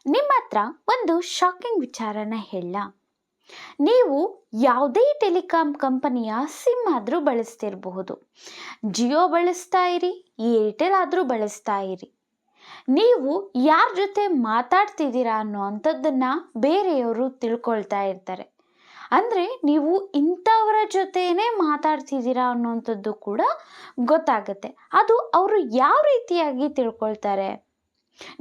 ನಿಮ್ಮ ಹತ್ರ ಒಂದು ಶಾಕಿಂಗ್ ವಿಚಾರನ ಹೇಳ. ನೀವು ಯಾವುದೇ ಟೆಲಿಕಾಂ ಕಂಪನಿಯ ಸಿಮ್ ಆದರೂ ಬಳಸ್ತಿರಬಹುದು. ಜಿಯೋ ಬಳಸ್ತಾ ಇರಿ, ಏರ್ಟೆಲ್ ಆದರೂ ಬಳಸ್ತಾ ಇರಿ. ನೀವು ಯಾರ ಜೊತೆ ಮಾತಾಡ್ತಿದ್ದೀರಾ ಅನ್ನೋ ಅಂಥದ್ದನ್ನು ಬೇರೆಯವರು ತಿಳ್ಕೊಳ್ತಾ ಇರ್ತಾರೆ. ಅಂದರೆ ನೀವು ಇಂಥವರ ಜೊತೆನೇ ಮಾತಾಡ್ತಿದ್ದೀರಾ ಅನ್ನೋವಂಥದ್ದು ಕೂಡ ಗೊತ್ತಾಗುತ್ತೆ. ಅದು ಅವರು ಯಾವ ರೀತಿಯಾಗಿ ತಿಳ್ಕೊಳ್ತಾರೆ?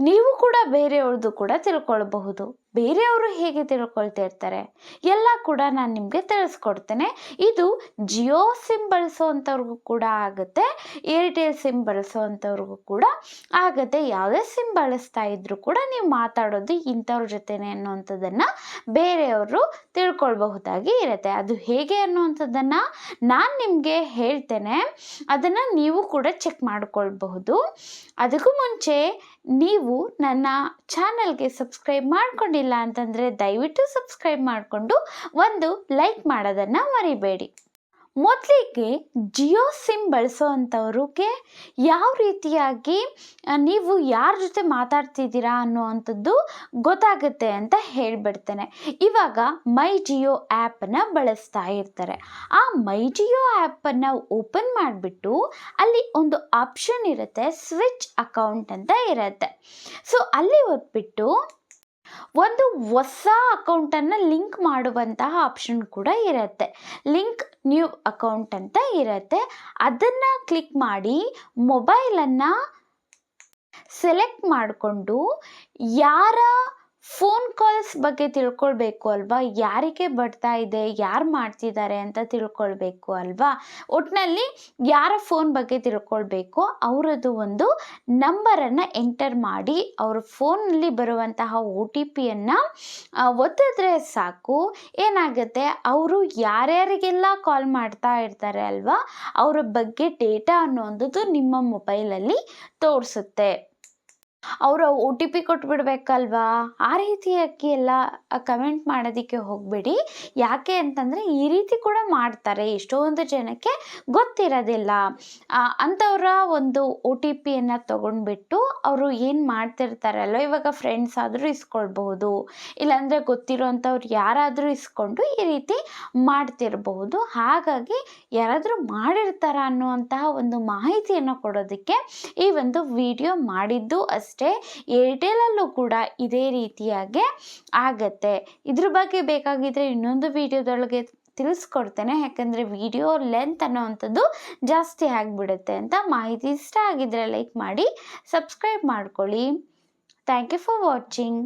ನೀವು ಕೂಡ ಬೇರೆಯವ್ರದ್ದು ಕೂಡ ತಿಳ್ಕೊಳ್ಬಹುದು. ಬೇರೆಯವರು ಹೇಗೆ ತಿಳ್ಕೊಳ್ತಾ ಇರ್ತಾರೆ ಎಲ್ಲ ಕೂಡ ನಾನು ನಿಮಗೆ ತಿಳಿಸ್ಕೊಡ್ತೇನೆ. ಇದು ಜಿಯೋ ಸಿಮ್ ಬಳಸೋವಂಥವ್ರಿಗೂ ಕೂಡ ಆಗುತ್ತೆ, ಏರ್ಟೆಲ್ ಸಿಮ್ ಬಳಸೋವಂಥವ್ರಿಗೂ ಕೂಡ ಆಗುತ್ತೆ. ಯಾವುದೇ ಸಿಮ್ ಬಳಸ್ತಾ ಇದ್ರೂ ಕೂಡ ನೀವು ಮಾತಾಡೋದು ಇಂಥವ್ರ ಜೊತೆನೆ ಅನ್ನುವಂಥದ್ದನ್ನು ಬೇರೆಯವರು ತಿಳ್ಕೊಳ್ಬಹುದಾಗಿ ಇರುತ್ತೆ. ಅದು ಹೇಗೆ ಅನ್ನುವಂಥದ್ದನ್ನು ನಾನು ನಿಮಗೆ ಹೇಳ್ತೇನೆ, ಅದನ್ನು ನೀವು ಕೂಡ ಚೆಕ್ ಮಾಡಿಕೊಳ್ಬಹುದು. ಅದಕ್ಕೂ ಮುಂಚೆ ನೀವು ನನ್ನ ಚಾನಲ್ಗೆ ಸಬ್ಸ್ಕ್ರೈಬ್ ಮಾಡ್ಕೊಂಡಿಲ್ಲ ಅಂತಂದರೆ ದಯವಿಟ್ಟು ಸಬ್ಸ್ಕ್ರೈಬ್ ಮಾಡಿಕೊಂಡು ಒಂದು ಲೈಕ್ ಮಾಡೋದನ್ನು ಮರಿಬೇಡಿ. ಮೊದಲಿಗೆ ಜಿಯೋ ಸಿಮ್ ಬಳಸೋವಂಥವ್ರಿಗೆ ಯಾವ ರೀತಿಯಾಗಿ ನೀವು ಯಾರ ಜೊತೆ ಮಾತಾಡ್ತಿದ್ದೀರಾ ಅನ್ನೋವಂಥದ್ದು ಗೊತ್ತಾಗುತ್ತೆ ಅಂತ ಹೇಳಿಬಿಡ್ತೇನೆ. ಇವಾಗ ಮೈ ಜಿಯೋ ಆ್ಯಪನ್ನು ಬಳಸ್ತಾ ಇರ್ತಾರೆ. ಆ ಮೈ ಜಿಯೋ ಆ್ಯಪನ್ನು ಓಪನ್ ಮಾಡಿಬಿಟ್ಟು ಅಲ್ಲಿ ಒಂದು ಆಪ್ಷನ್ ಇರುತ್ತೆ, ಸ್ವಿಚ್ ಅಕೌಂಟ್ ಅಂತ ಇರುತ್ತೆ. ಸೊ ಅಲ್ಲಿ ಒತ್ಬಿಟ್ಟು ಒಂದು ಹೊಸ ಅಕೌಂಟನ್ನು ಲಿಂಕ್ ಮಾಡುವಂತಹ ಆಪ್ಷನ್ ಕೂಡ ಇರುತ್ತೆ, ಲಿಂಕ್ ನ್ಯೂ ಅಕೌಂಟ್ ಅಂತ ಇರುತ್ತೆ. ಅದನ್ನು ಕ್ಲಿಕ್ ಮಾಡಿ ಮೊಬೈಲನ್ನು ಸೆಲೆಕ್ಟ್ ಮಾಡಿಕೊಂಡು ಯಾರ ಫೋನ್ ಕಾಲ್ಸ್ ಬಗ್ಗೆ ತಿಳ್ಕೊಳ್ಬೇಕು ಅಲ್ವಾ, ಯಾರಿಗೆ ಬರ್ತಾ ಇದೆ, ಯಾರು ಮಾಡ್ತಿದ್ದಾರೆ ಅಂತ ತಿಳ್ಕೊಳ್ಬೇಕು ಅಲ್ವಾ. ಒಟ್ಟಿನಲ್ಲಿ ಯಾರ ಫೋನ್ ಬಗ್ಗೆ ತಿಳ್ಕೊಳ್ಬೇಕೋ ಅವರದ್ದು ಒಂದು ನಂಬರನ್ನು ಎಂಟರ್ ಮಾಡಿ ಅವ್ರ ಫೋನಲ್ಲಿ ಬರುವಂತಹ OTPಯನ್ನು ಒತ್ತಿದ್ರೆ ಸಾಕು. ಏನಾಗುತ್ತೆ, ಅವರು ಯಾರ್ಯಾರಿಗೆಲ್ಲ ಕಾಲ್ ಮಾಡ್ತಾ ಇರ್ತಾರೆ ಅಲ್ವಾ ಅವರ ಬಗ್ಗೆ ಡೇಟಾ ಅನ್ನೋಂಥದ್ದು ನಿಮ್ಮ ಮೊಬೈಲಲ್ಲಿ ತೋರಿಸುತ್ತೆ. ಅವರ OTP ಕೊಟ್ಬಿಡ್ಬೇಕಲ್ವಾ, ಆ ರೀತಿಯಾಗಿ ಎಲ್ಲ ಕಮೆಂಟ್ ಮಾಡೋದಕ್ಕೆ ಹೋಗಬೇಡಿ. ಯಾಕೆ ಅಂತಂದರೆ ಈ ರೀತಿ ಕೂಡ ಮಾಡ್ತಾರೆ, ಎಷ್ಟೊಂದು ಜನಕ್ಕೆ ಗೊತ್ತಿರೋದಿಲ್ಲ. ಅಂಥವರ ಒಂದು OTPಯನ್ನು ತೊಗೊಂಡ್ಬಿಟ್ಟು ಅವರು ಏನು ಮಾಡ್ತಿರ್ತಾರಲ್ಲ, ಇವಾಗ ಫ್ರೆಂಡ್ಸ್ ಆದರೂ ಇಸ್ಕೊಳ್ಬಹುದು, ಇಲ್ಲಾಂದರೆ ಗೊತ್ತಿರೋಂಥವ್ರು ಯಾರಾದರೂ ಇಸ್ಕೊಂಡು ಈ ರೀತಿ ಮಾಡ್ತಿರಬಹುದು. ಹಾಗಾಗಿ ಯಾರಾದರೂ ಮಾಡಿರ್ತಾರ ಅನ್ನುವಂತಹ ಒಂದು ಮಾಹಿತಿಯನ್ನು ಕೊಡೋದಕ್ಕೆ ಈ ಒಂದು ವಿಡಿಯೋ ಮಾಡಿದ್ದು ಅಷ್ಟೇ. ಏರ್ಟೆಲಲ್ಲೂ ಕೂಡ ಇದೇ ರೀತಿಯಾಗಿ ಆಗತ್ತೆ. ಇದ್ರ ಬಗ್ಗೆ ಬೇಕಾಗಿದ್ದರೆ ಇನ್ನೊಂದು ವಿಡಿಯೋದೊಳಗೆ ತಿಳಿಸ್ಕೊಡ್ತೇನೆ, ಯಾಕಂದರೆ ವಿಡಿಯೋ ಲೆಂತ್ ಅನ್ನೋವಂಥದ್ದು ಜಾಸ್ತಿ ಆಗಿಬಿಡುತ್ತೆ ಅಂತ. ಮಾಹಿತಿ ಇಷ್ಟ ಆಗಿದ್ದರೆ ಲೈಕ್ ಮಾಡಿ, ಸಬ್ಸ್ಕ್ರೈಬ್ ಮಾಡ್ಕೊಳ್ಳಿ. Thank you for watching.